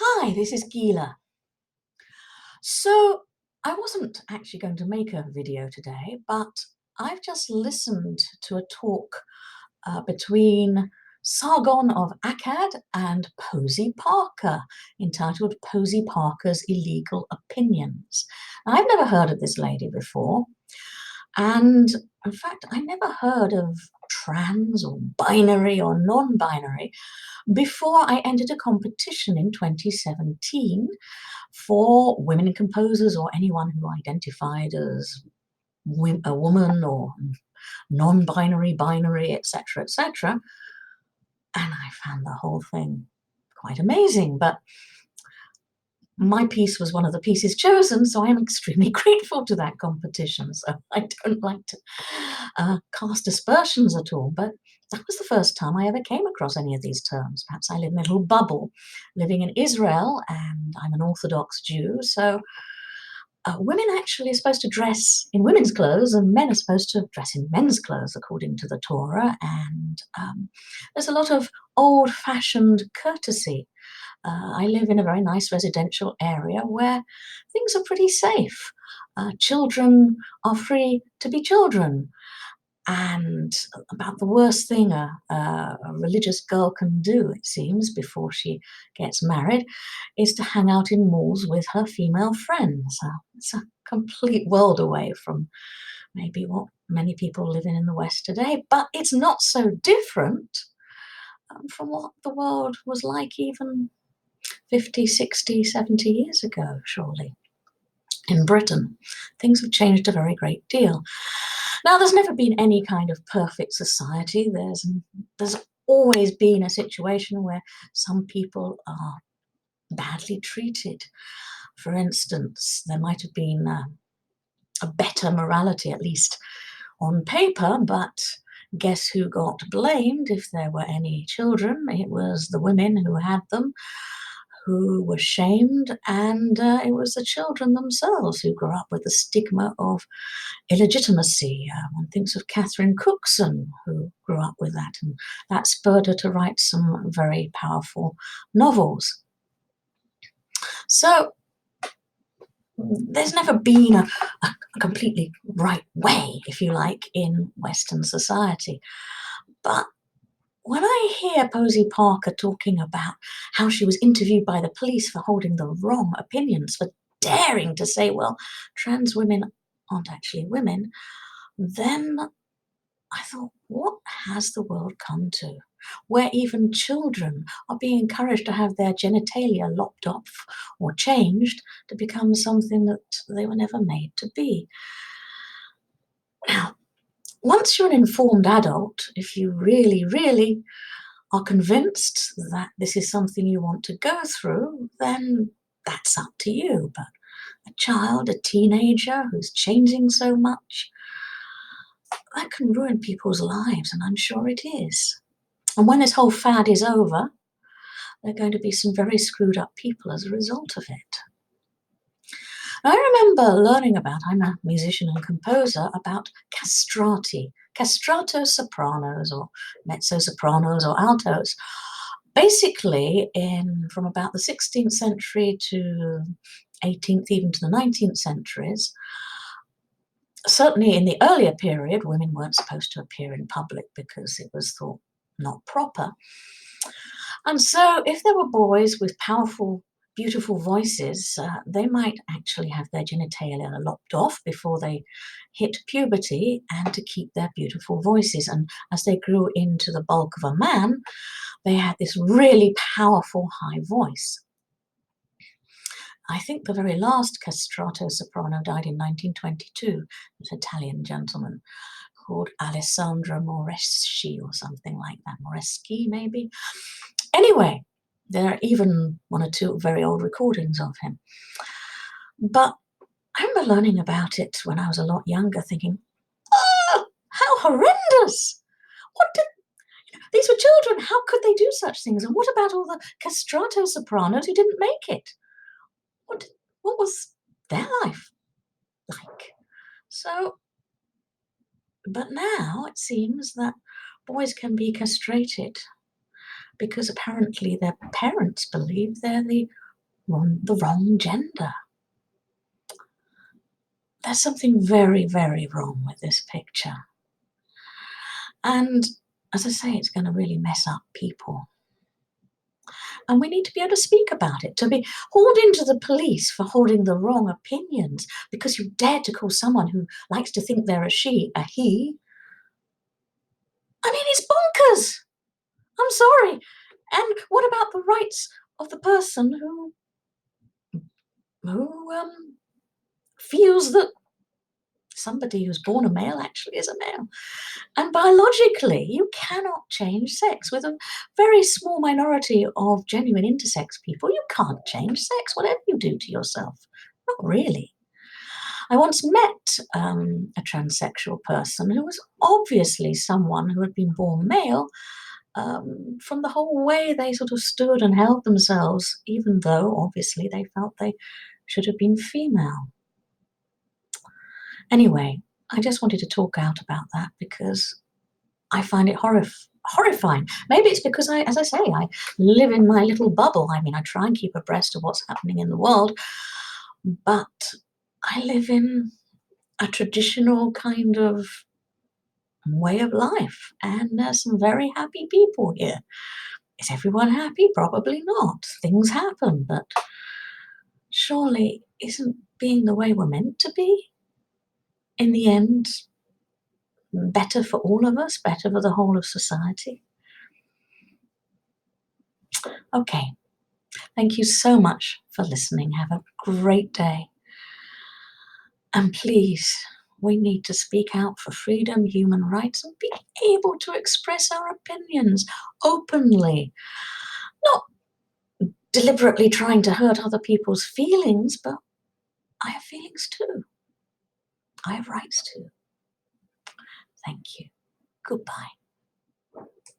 Hi, this is Gila. So I wasn't actually going to make a video today, but I've just listened to a talk between Sargon of Akkad and Posie Parker, entitled Posie Parker's Illegal Opinions. Now, I've never heard of this lady before, and in fact, I never heard of trans or binary or non-binary before I entered a competition in 2017 for women composers or anyone who identified as a woman or non-binary, binary, etc., etc. And I found the whole thing quite amazing. But my piece was one of the pieces chosen, so I'm extremely grateful to that competition. So I don't like to cast aspersions at all, but that was the first time I ever came across any of these terms. Perhaps I live in a little bubble living in Israel, and I'm an Orthodox Jew, so women actually are supposed to dress in women's clothes and men are supposed to dress in men's clothes according to the Torah, and there's a lot of old-fashioned courtesy. I live in a very nice residential area where things are pretty safe. Children are free to be children. And about the worst thing a religious girl can do, it seems, before she gets married, is to hang out in malls with her female friends. It's a complete world away from maybe what many people live in the West today, but it's not so different from what the world was like even 50, 60, 70 years ago, surely. In Britain, things have changed a very great deal. Now, there's never been any kind of perfect society. There's always been a situation where some people are badly treated. For instance, there might have been a better morality, at least on paper, but guess who got blamed if there were any children? It was the women who had them, who were shamed, and it was the children themselves who grew up with the stigma of illegitimacy. One thinks of Catherine Cookson, who grew up with that, and that spurred her to write some very powerful novels. So there's never been a completely right way, if you like, in Western society. But when I hear Posie Parker talking about how she was interviewed by the police for holding the wrong opinions, for daring to say, well, trans women aren't actually women, then I thought, what has the world come to? Where even children are being encouraged to have their genitalia lopped off or changed to become something that they were never made to be. Now, once you're an informed adult, if you really, really are convinced that this is something you want to go through, then that's up to you. But a child, a teenager who's changing so much, that can ruin people's lives, and I'm sure it is. And when this whole fad is over, there are going to be some very screwed up people as a result of it. I remember learning about, I'm a musician and composer, about castrati, castrato sopranos or mezzo sopranos or altos. Basically, from about the 16th century to 18th, even to the 19th centuries, certainly in the earlier period, women weren't supposed to appear in public because it was thought not proper. And so if there were boys with powerful, beautiful voices, they might actually have their genitalia lopped off before they hit puberty, and to keep their beautiful voices. And as they grew into the bulk of a man, they had this really powerful high voice. I think the very last castrato soprano died in 1922, an Italian gentleman called Alessandro Moreschi or something like that. Moreschi, maybe? Anyway, there are even one or two very old recordings of him. But I remember learning about it when I was a lot younger, thinking, oh, how horrendous! These were children, how could they do such things? And what about all the castrato sopranos who didn't make it? What was their life like? So, but now it seems that boys can be castrated because apparently their parents believe they're the the wrong gender. There's something very, very wrong with this picture. And as I say, it's going to really mess up people. And we need to be able to speak about it. To be hauled into the police for holding the wrong opinions because you dare to call someone who likes to think they're a she a he. I mean, it's bonkers. I'm sorry. And what about the rights of the person who feels that somebody who's born a male actually is a male? And biologically, you cannot change sex. With a very small minority of genuine intersex people, you can't change sex, whatever you do to yourself. Not really. I once met a transsexual person who was obviously someone who had been born male, from the whole way they sort of stood and held themselves, even though obviously they felt they should have been female. Anyway, I just wanted to talk out about that because I find it horrifying. Maybe it's because as I say, I live in my little bubble. I mean, I try and keep abreast of what's happening in the world, but I live in a traditional kind of way of life, and there's some very happy people here. Is everyone happy? Probably not. Things happen, but surely isn't being the way we're meant to be, in the end, better for all of us, better for the whole of society? Okay, thank you so much for listening. Have a great day. And please, we need to speak out for freedom, human rights, and be able to express our opinions openly. Not deliberately trying to hurt other people's feelings, but I have feelings too. I have rights too. Thank you. Goodbye.